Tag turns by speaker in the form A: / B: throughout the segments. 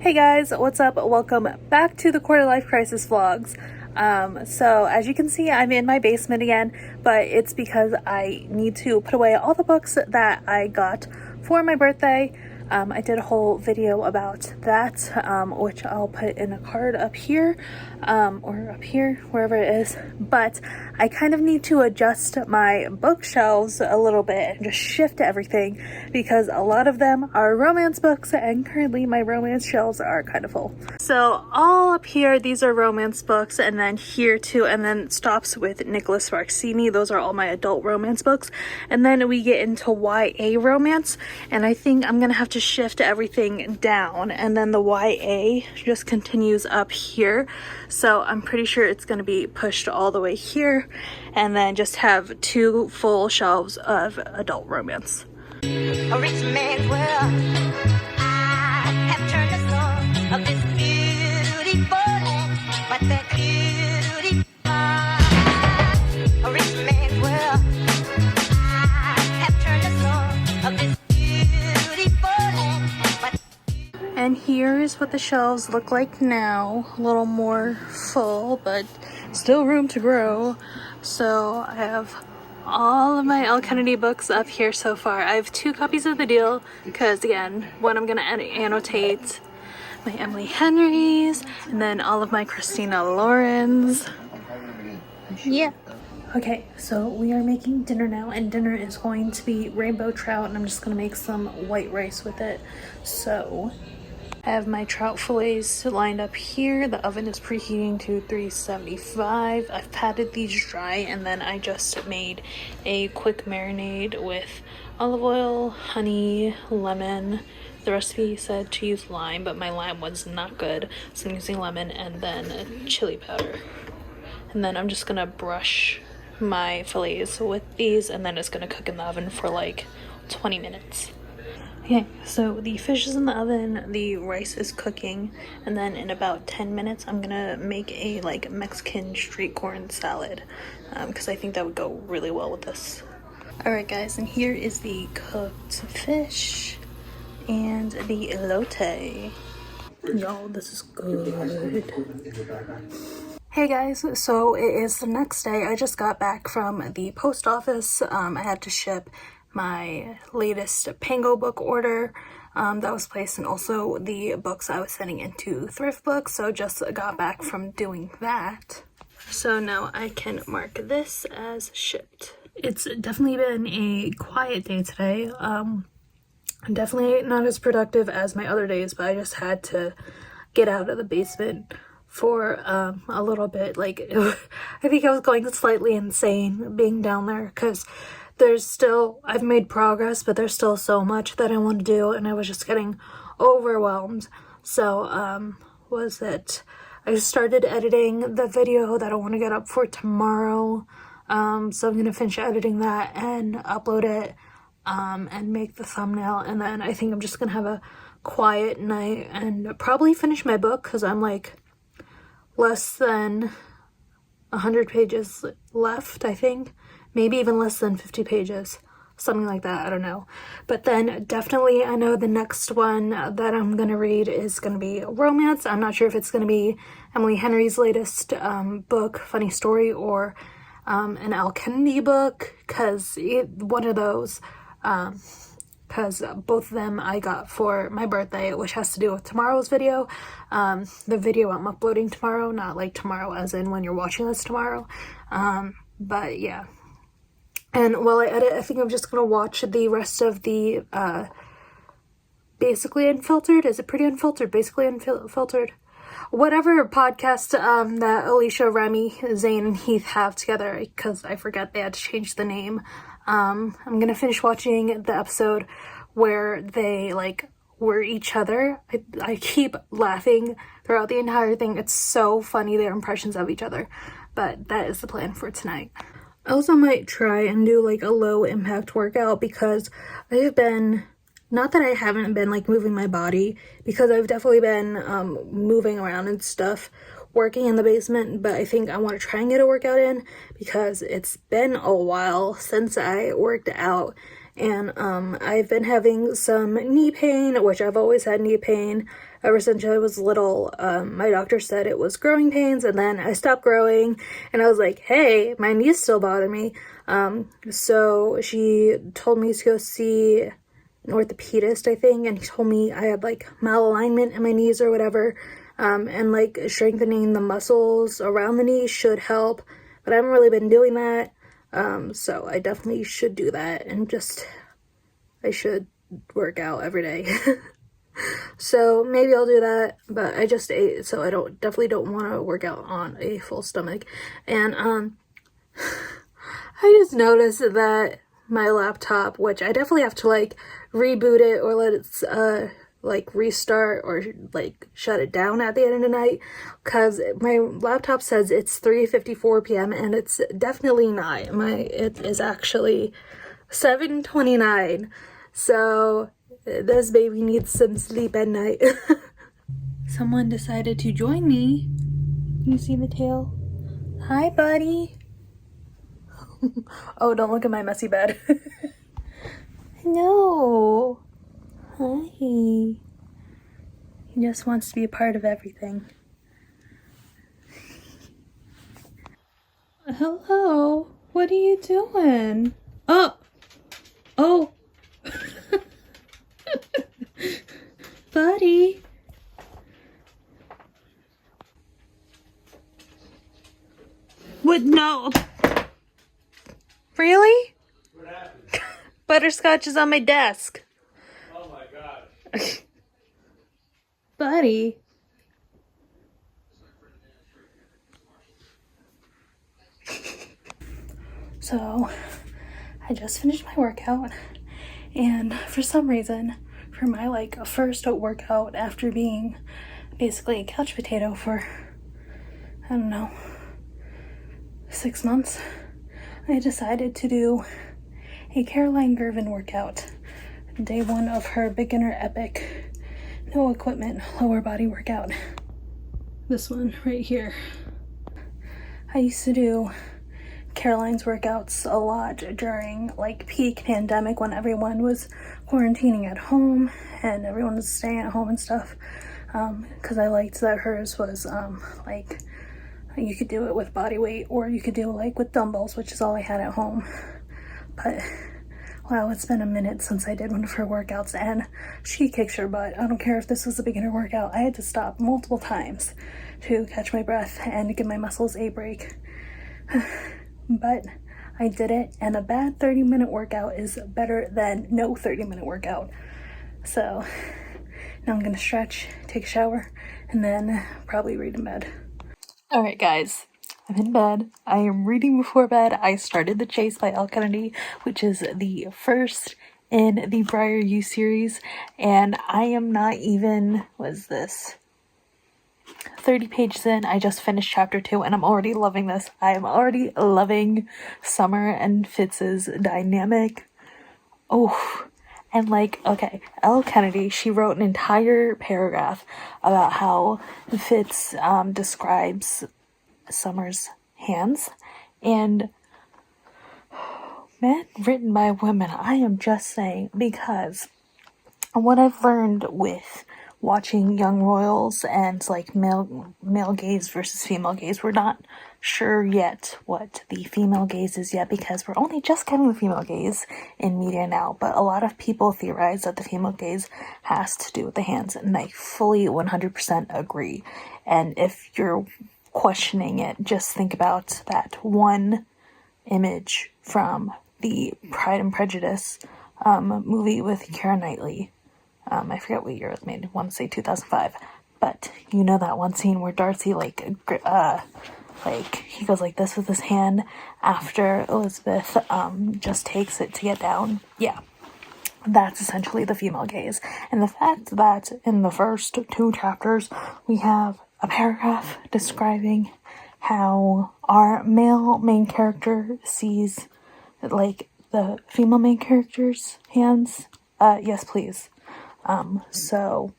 A: Hey guys, what's up? Welcome back to the Quarter Life Crisis vlogs. So as you can see, I'm in my basement again, but it's because I need to put away all the books that I got for my birthday. I did a whole video about that, which I'll put in a card up here, or up here, wherever it is. But I kind of need to adjust my bookshelves a little bit and just shift everything because a lot of them are romance books and currently my romance shelves are kind of full. So all up here, these are romance books, and then here too, and then it stops with Nicholas Sparksini. Those are all my adult romance books. And then we get into YA romance, and I think I'm gonna have to shift everything down, and then the YA just continues up here. So I'm pretty sure it's going to be pushed all the way here and then just have two full shelves of adult romance.
B: A rich man's world. I have turned the soul of this beautiful land, but that beauty a rich man's world. I have turned the soul of this beautiful land, but
A: And here's what the shelves look like now. A little more full, but still room to grow. So I have all of my Elle Kennedy books up here so far. I have 2 copies of The Deal because, again, one I'm going to annotate my Emily Henry's, and then all of my Christina Lauren's. Yeah. Okay, so we are making dinner now, and dinner is going to be rainbow trout, and I'm just going to make some white rice with it. So I have my trout fillets lined up here. The oven is preheating to 375. I've patted these dry, and then I just made a quick marinade with olive oil, honey, lemon. The recipe said to use lime, but my lime was not good, so I'm using lemon and then chili powder. And then I'm just gonna brush my fillets with these, and then it's gonna cook in the oven for like 20 minutes. Okay, so the fish is in the oven, the rice is cooking, and then in about 10 minutes I'm gonna make a like Mexican street corn salad because I think that would go really well with this. Alright guys, and here is the cooked fish and the elote. Y'all, this is good. Hey guys, so it is the next day. I just got back from the post office. I had to ship my latest Pango book order that was placed, and also the books I was sending into Thrift Books, so just got back from doing that. So now I can mark this as shipped. It's definitely been a quiet day today. Definitely not as productive as my other days, but I just had to get out of the basement for a little bit. Like, I think I was going slightly insane being down there because there's still, I've made progress, but there's still so much that I want to do, and I was just getting overwhelmed. So, I started editing the video that I want to get up for tomorrow. So I'm going to finish editing that and upload it, and make the thumbnail, and then I think I'm just going to have a quiet night and probably finish my book because I'm like less than 100 pages left, I think. Maybe even less than 50 pages, something like that, I don't know. But then definitely I know the next one that I'm going to read is going to be romance. I'm not sure if it's going to be Emily Henry's latest book, Funny Story, or an Elle Kennedy book, because one of those, because both of them I got for my birthday, which has to do with tomorrow's video. The video I'm uploading tomorrow, not like tomorrow as in when you're watching this tomorrow. But yeah. And while I edit, I think I'm just going to watch the rest of the Basically Unfiltered. Is it Pretty Unfiltered? Basically Unfiltered. Whatever podcast that Alicia, Remy, Zayn, and Heath have together, because I forget they had to change the name. I'm going to finish watching the episode where they like were each other. I keep laughing throughout the entire thing. It's so funny, their impressions of each other. But that is the plan for tonight. I also might try and do like a low impact workout because I've been, not that I haven't been like moving my body, because I've definitely been moving around and stuff, working in the basement, but I think I want to try and get a workout in because it's been a while since I worked out, and I've been having some knee pain, which I've always had knee pain, ever since I was little. My doctor said it was growing pains, and then I stopped growing, and I was like, hey, my knees still bother me. So she told me to go see an orthopedist, I think, and he told me I had like malalignment in my knees or whatever, and like strengthening the muscles around the knee should help, but I haven't really been doing that. So I definitely should do that, and I should work out every day. So maybe I'll do that, but I just ate, so I definitely don't want to work out on a full stomach. And I just noticed that my laptop, which I definitely have to like reboot it or let it like restart or like shut it down at the end of the night, because my laptop says it's 3:54 p.m. and it's definitely not. It is actually 7:29. So this baby needs some sleep at night. Someone decided to join me. You see the tail? Hi, buddy. Oh, don't look at my messy bed. No. Hi. He just wants to be a part of everything. Hello. What are you doing? Oh. Buddy. What? No. Really?
C: What happened?
A: Butterscotch is on my desk.
C: Oh my god.
A: Buddy. So, I just finished my workout, and for some reason, for my like first workout after being basically a couch potato for, I don't know, 6 months, I decided to do a Caroline Gervin workout. Day 1 of her beginner epic, no equipment, lower body workout. This one right here. I used to do Caroline's workouts a lot during like peak pandemic when everyone was quarantining at home and everyone was staying at home and stuff, because I liked that hers was like you could do it with body weight or you could do like with dumbbells, which is all I had at home. But wow, it's been a minute since I did one of her workouts, and she kicks her butt. I don't care if this was a beginner workout. I had to stop multiple times to catch my breath and give my muscles a break. But I did it, and a bad 30-minute workout is better than no 30-minute workout. So now I'm gonna stretch, take a shower, and then probably read in bed. Alright guys, I'm in bed. I am reading before bed. I started The Chase by Elle Kennedy, which is the first in the Briar You series, and I am not even, what is this, 30 pages in. I just finished chapter 2 and I'm already loving this. I am already loving Summer and Fitz's dynamic. Oh, and like, okay, Elle Kennedy, she wrote an entire paragraph about how Fitz describes Summer's hands, and men written by women, I am just saying, because what I've learned with watching Young Royals and like male gaze versus female gaze, we're not sure yet what the female gaze is yet, because we're only just getting the female gaze in media now, but a lot of people theorize that the female gaze has to do with the hands, and I fully 100% agree. And if you're questioning it, just think about that one image from the Pride and Prejudice movie with Keira Knightley. I forget what year it was made. I want to say 2005. But you know that one scene where Darcy like he goes like this with his hand after Elizabeth just takes it to get down. Yeah, that's essentially the female gaze. And the fact that in the first 2 chapters we have a paragraph describing how our male main character sees like the female main character's hands. Yes, please. So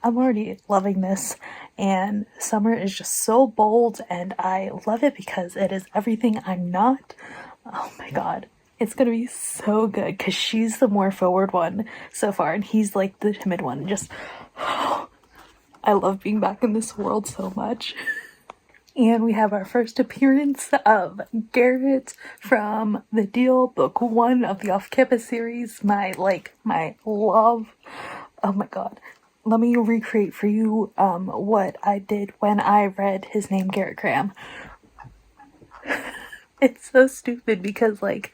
A: I'm already loving this, and Summer is just so bold, and I love it because it is everything I'm not. Oh my god, it's gonna be so good because she's the more forward one so far, and he's like the timid one. Just I love being back in this world so much. And we have our first appearance of Garrett from The Deal, book 1 of the Off Campus series. My love. Oh my god. Let me recreate for you what I did when I read his name, Garrett Graham. It's so stupid because, like,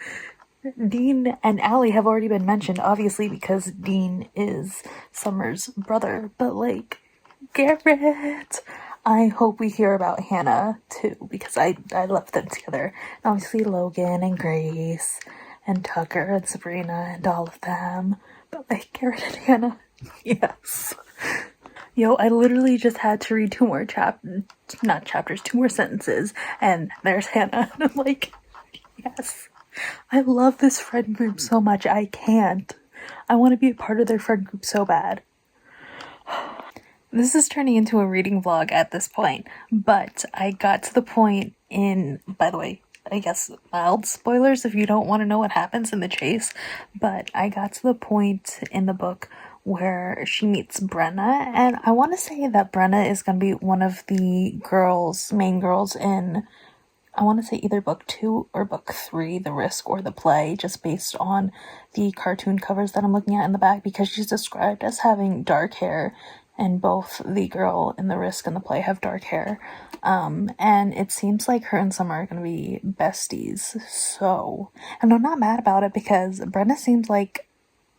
A: Dean and Allie have already been mentioned, obviously, because Dean is Summer's brother. But, like, Garrett, I hope we hear about Hannah, too, because I love them together. And obviously, Logan and Grace and Tucker and Sabrina and all of them. But, like, Garrett and Hannah, yes. Yo, I literally just had to read two more sentences, and there's Hannah. And I'm like, yes. I love this friend group so much, I can't. I want to be a part of their friend group so bad. This is turning into a reading vlog at this point, but I got to the point by the way, I guess mild spoilers if you don't want to know what happens in the chase, but I got to the point in the book where she meets Brenna, and I want to say that Brenna is going to be one of the main girls in, I want to say either book 2 or book 3, The Risk or The Play, just based on the cartoon covers that I'm looking at in the back, because she's described as having dark hair, and both the girl in The Risk and The Play have dark hair. And it seems like her and Summer are going to be besties, so, and I'm not mad about it because Brenna seems like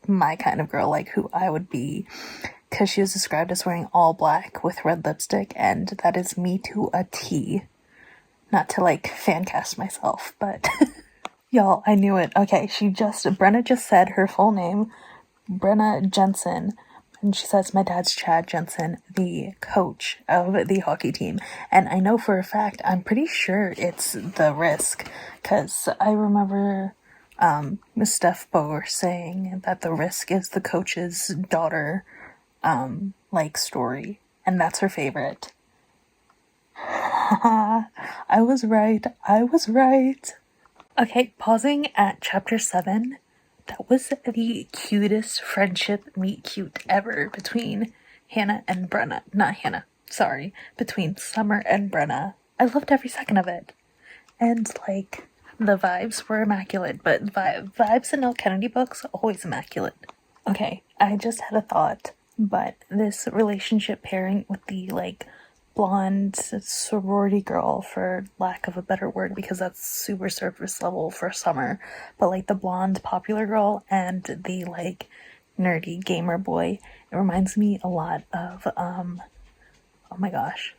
A: my kind of girl, like who I would be, because she was described as wearing all black with red lipstick, and that is me to a T. Not to, like, fan cast myself, but y'all, I knew it. Okay, Brenna just said her full name, Brenna Jensen, and she says, my dad's Chad Jensen, the coach of the hockey team, and I know for a fact, I'm pretty sure it's The Risk, because I remember Miss Steph Boer saying that The Risk is the coach's daughter, story, and that's her favorite. I was right. Okay, pausing at chapter 7. That was the cutest friendship meet cute ever between Hannah and Brenna. Not Hannah, sorry. Between Summer and Brenna. I loved every second of it. And, like, the vibes were immaculate, but vibes in Elle Kennedy books, always immaculate. Okay, I just had a thought, but this relationship pairing with the, like, blonde sorority girl, for lack of a better word, because that's super surface level for Summer, but like the blonde popular girl and the like nerdy gamer boy, it reminds me a lot of oh my gosh,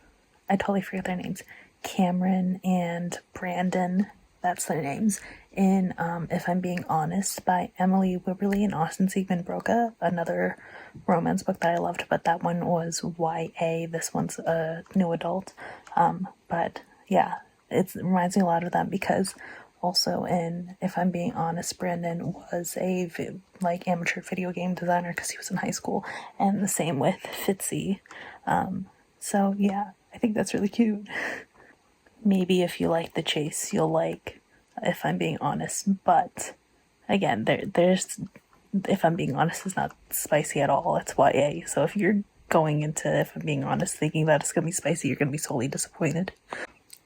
A: I totally forget their names, Cameron and Brandon, that's their names, in If I'm Being Honest by Emily Wibberley and Austin Siegman-Broca, another romance book that I loved, but that one was YA, this one's a new adult. But yeah, it reminds me a lot of them, because also in If I'm Being Honest, Brandon was a amateur video game designer because he was in high school, and the same with Fitzy. So yeah, I think that's really cute. Maybe if you like the chase, you'll like If I'm Being Honest, but again, there's If I'm Being Honest is not spicy at all. It's YA, so if you're going into If I'm Being Honest thinking that it's gonna be spicy, you're gonna be sorely disappointed.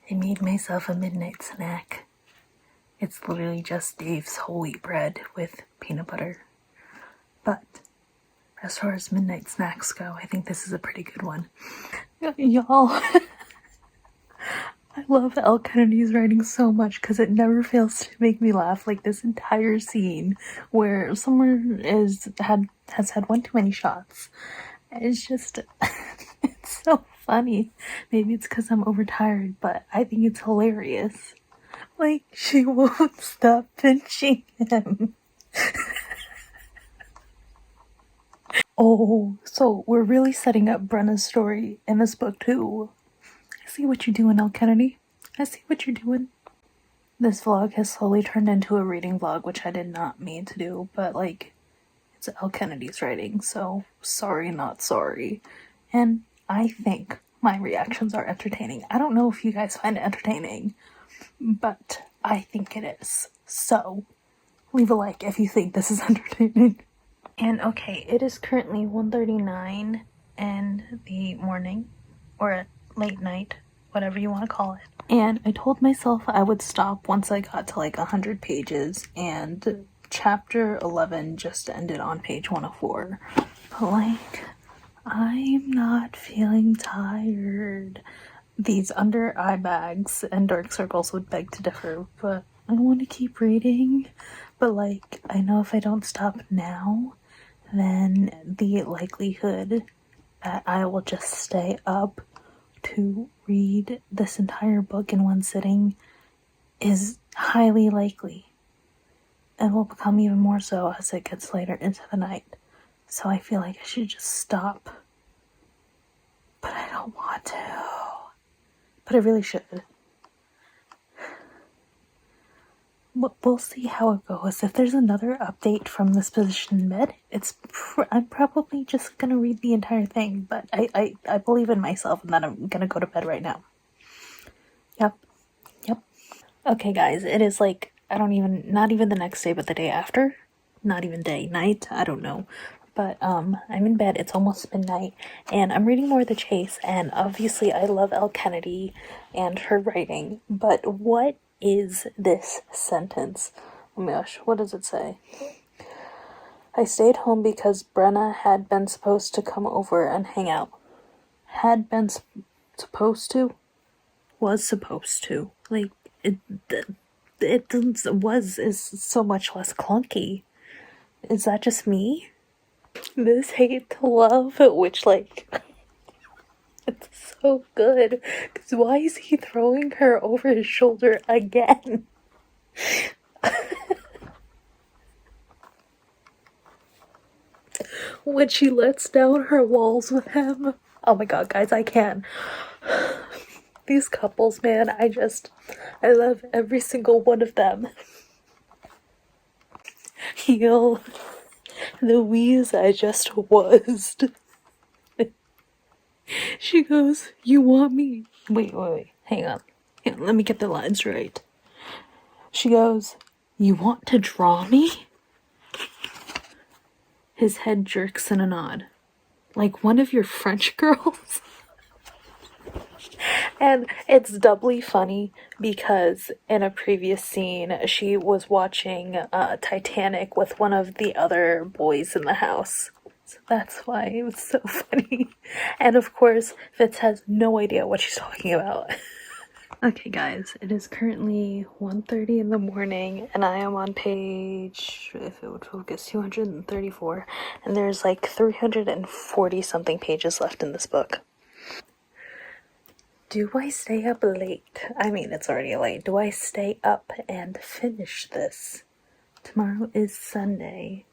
A: I made myself a midnight snack. It's literally just Dave's whole wheat bread with peanut butter. But as far as midnight snacks go, I think this is a pretty good one. Y'all, I love Elle Kennedy's writing so much because it never fails to make me laugh. Like this entire scene where someone has had one too many shots. It's just, it's so funny. Maybe it's because I'm overtired, but I think it's hilarious. Like, she won't stop pinching him. Oh, so we're really setting up Brenna's story in this book too. I see what you're doing, Elle Kennedy. I see what you're doing. This vlog has slowly turned into a reading vlog, which I did not mean to do, but like, it's Elle Kennedy's writing, so sorry not sorry. And I think my reactions are entertaining. I don't know if you guys find it entertaining, but I think it is. So, leave a like if you think this is entertaining. And okay, it is currently 1:39, in the morning or at late night, whatever you want to call it. And I told myself I would stop once I got to like 100 pages, and chapter 11 just ended on page 104. But like, I'm not feeling tired. These under eye bags and dark circles would beg to differ, but I want to keep reading. But like, I know if I don't stop now, then the likelihood that I will just stay up to read this entire book in one sitting is highly likely, and will become even more so as it gets later into the night. So I feel like I should just stop. But I don't want to. But I really should. We'll see how it goes. If there's another update from this position in bed, I'm probably just gonna read the entire thing. But I believe in myself and that I'm gonna go to bed right now. Yep. Okay, guys, it is like, not even the next day, but the day after. Not even day, night, I don't know. But I'm in bed, it's almost midnight, and I'm reading more of The Chase, and obviously I love Elle Kennedy and her writing, but what is this sentence? Oh my gosh, what does it say? I stayed home because Brenna had been supposed to come over and hang out. Had been supposed to? Was supposed to. Like, it is so much less clunky. Is that just me? This hate to love, which, like, it's so good. Because why is he throwing her over his shoulder again? When she lets down her walls with him. Oh my god, guys, I can. These couples, man, I love every single one of them. Heal. Louise, I just was. She goes, you want me? Wait. Hang on. Let me get the lines right. She goes, you want to draw me? His head jerks in a nod. Like one of your French girls? And it's doubly funny because in a previous scene, she was watching Titanic with one of the other boys in the house. So that's why it was so funny. And of course, Fitz has no idea what she's talking about. Okay, guys, it is currently 1:30 in the morning, and I am on page, if it would focus, 234, and there's like 340 something pages left in this book. Do I stay up late? I mean, it's already late. Do I stay up and finish this? Tomorrow is Sunday.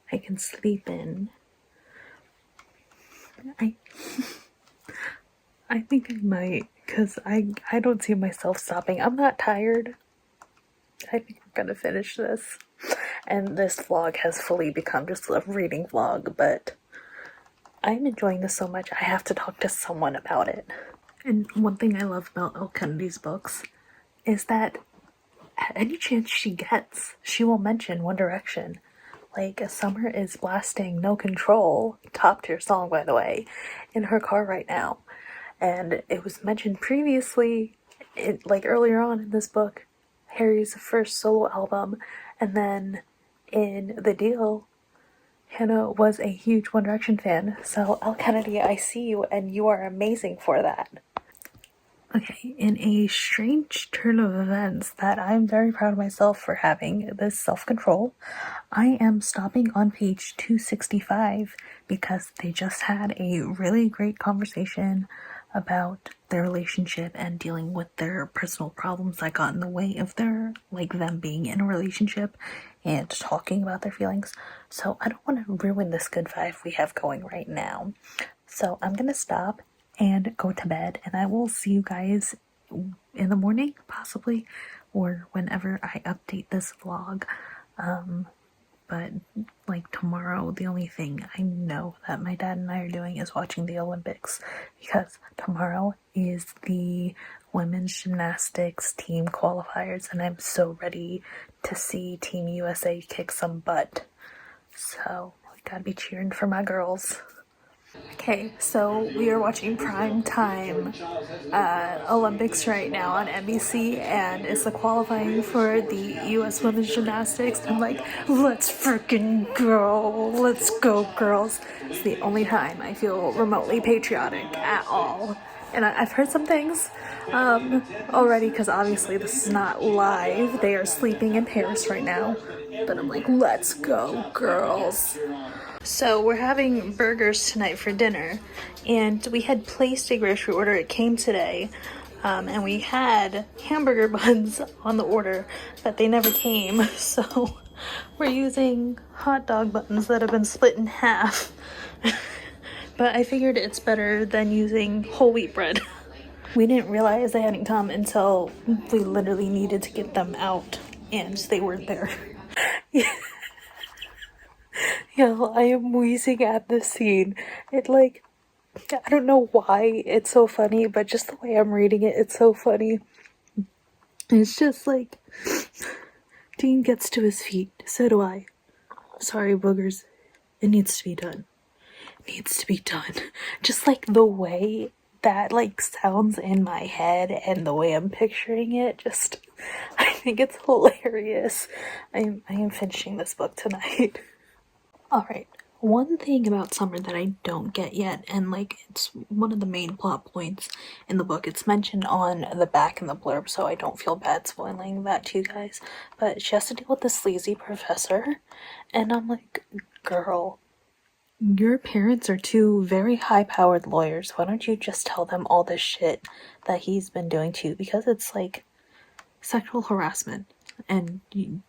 A: I can sleep in. I think I might, because I don't see myself stopping. I'm not tired. I think I'm gonna finish this. And this vlog has fully become just a reading vlog, but I'm enjoying this so much, I have to talk to someone about it. And one thing I love about Elle Kennedy's books is that at any chance she gets, she will mention One Direction. Like, Summer is blasting No Control, top tier song by the way, in her car right now. And it was mentioned previously, like earlier on in this book, Harry's first solo album, and then in The Deal, Hannah was a huge One Direction fan. So Elle Kennedy, I see you, and you are amazing for that. Okay, in a strange turn of events that I'm very proud of myself for having this self-control, I am stopping on page 265 because they just had a really great conversation about their relationship and dealing with their personal problems that got in the way of them being in a relationship and talking about their feelings. So I don't want to ruin this good vibe we have going right now. So I'm gonna stop and go to bed, and I will see you guys in the morning, possibly, or whenever I update this vlog. But like tomorrow, the only thing I know that my dad and I are doing is watching the Olympics, because tomorrow is the women's gymnastics team qualifiers, and I'm so ready to see Team USA kick some butt. So I gotta be cheering for my girls. Okay, so we are watching prime time Olympics right now on NBC, and it's the qualifying for the U.S. women's gymnastics. I'm like, let's freaking go, let's go, girls. It's the only time I feel remotely patriotic at all. And I've heard some things already, because obviously this is not live. They are sleeping in Paris right now. But I'm like, let's go, girls. So we're having burgers tonight for dinner, and we had placed a grocery order. It came today, and we had hamburger buns on the order, but they never came. So we're using hot dog buns that have been split in half. But I figured it's better than using whole wheat bread. We didn't realize they hadn't come until we literally needed to get them out, and they weren't there. Yo, I am wheezing at this scene. It like, I don't know why it's so funny, but just the way I'm reading it, it's so funny. It's just like, Dean gets to his feet. So do I. Sorry, boogers. It needs to be done. It needs to be done. Just like the way that like sounds in my head and the way I'm picturing it, just, I think it's hilarious. I am finishing this book tonight. Alright, one thing about Summer that I don't get yet, and like it's one of the main plot points in the book, it's mentioned on the back in the blurb, so I don't feel bad spoiling that to you guys, but she has to deal with this sleazy professor, and I'm like, girl, your parents are two very high-powered lawyers. Why don't you just tell them all this shit that he's been doing to you? Because it's like sexual harassment, and he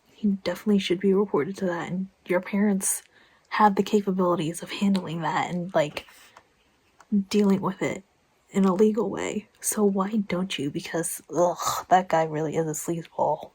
A: definitely should be reported to that, and your parents have the capabilities of handling that and like dealing with it in a legal way. So why don't you? Because ugh, that guy really is a sleazeball.